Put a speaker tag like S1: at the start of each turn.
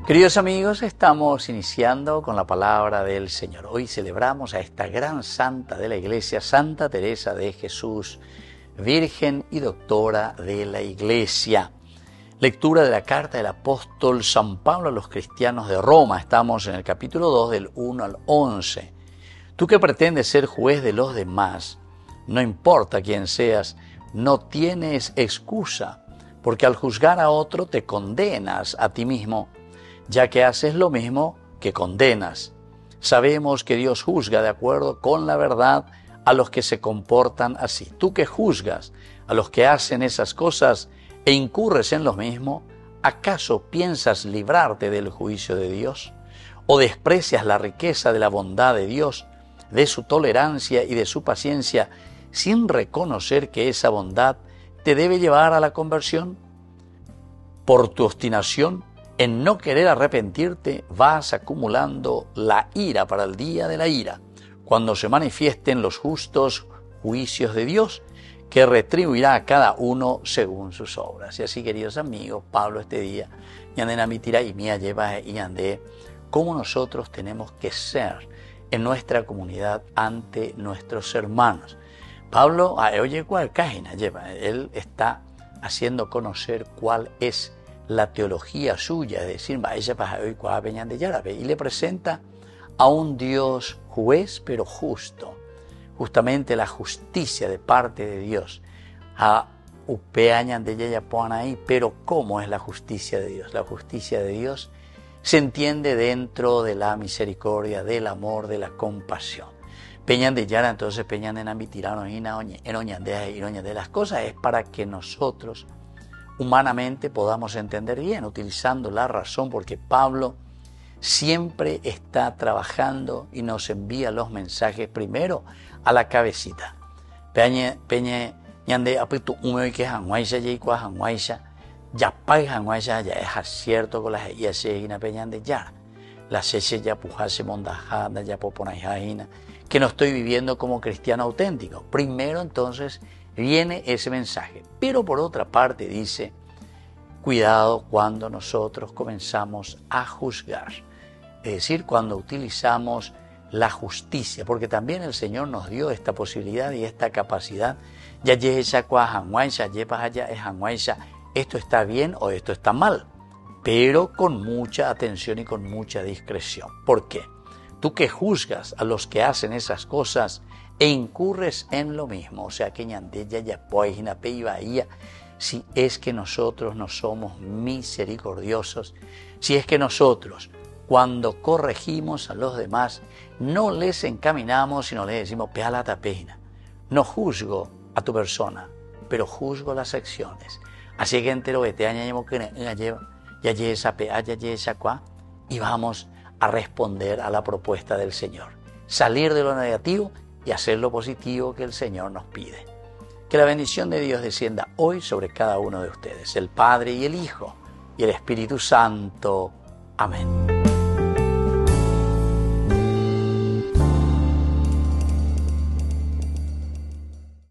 S1: Queridos amigos, estamos iniciando con la palabra del Señor. Hoy celebramos a esta gran santa de la Iglesia, Santa Teresa de Jesús, Virgen y Doctora de la Iglesia. Lectura de la carta del apóstol San Pablo a los cristianos de Roma. Estamos en el capítulo 2 del 1 al 11. Tú que pretendes ser juez de los demás, no importa quién seas, no tienes excusa, porque al juzgar a otro te condenas a ti mismo, ya que haces lo mismo que condenas. Sabemos que Dios juzga de acuerdo con la verdad a los que se comportan así. Tú que juzgas a los que hacen esas cosas e incurres en lo mismo, ¿acaso piensas librarte del juicio de Dios? ¿O desprecias la riqueza de la bondad de Dios, de su tolerancia y de su paciencia, sin reconocer que esa bondad te debe llevar a la conversión? Por tu obstinación en no querer arrepentirte, vas acumulando la ira para el día de la ira, cuando se manifiesten los justos juicios de Dios, que retribuirá a cada uno según sus obras. Y así, queridos amigos, Pablo este día, ñandena mitira y mía lleva y ñandé, cómo nosotros tenemos que ser en nuestra comunidad ante nuestros hermanos. Pablo, oye, cuál cágina lleva, él está haciendo conocer cuál es la teología suya, es decir, y le presenta a un Dios juez pero justo, justamente la justicia de parte de Dios. Pero ¿cómo es la justicia de Dios? La justicia de Dios se entiende dentro de la misericordia, del amor, de la compasión. Peñan de Yara, entonces Peñan en Ambitirano, de las cosas es para que nosotros humanamente podamos entender bien, utilizando la razón, porque Pablo siempre está trabajando y nos envía los mensajes primero a la cabecita. Peñe ñande apitu ume que hanguaisha y kwa hanguaisha ya pai hanguaisha ya es cierto con las y asegina peñan de ya la seche ya pujase mondajada ya poponaijina que no estoy viviendo como cristiano auténtico. Primero entonces viene ese mensaje, pero por otra parte dice, cuidado cuando nosotros comenzamos a juzgar, es decir, cuando utilizamos la justicia, porque también el Señor nos dio esta posibilidad y esta capacidad, esto está bien o esto está mal, pero con mucha atención y con mucha discreción. ¿Por qué? Tú que juzgas a los que hacen esas cosas e incurres en lo mismo, o sea que si es que nosotros no somos misericordiosos, si es que nosotros cuando corregimos a los demás no les encaminamos sino les decimos pealata pena, no juzgo a tu persona, pero juzgo las acciones. Así que entero que y vamos a responder a la propuesta del Señor, salir de lo negativo y hacer lo positivo que el Señor nos pide. Que la bendición de Dios descienda hoy sobre cada uno de ustedes, el Padre y el Hijo y el Espíritu Santo. Amén.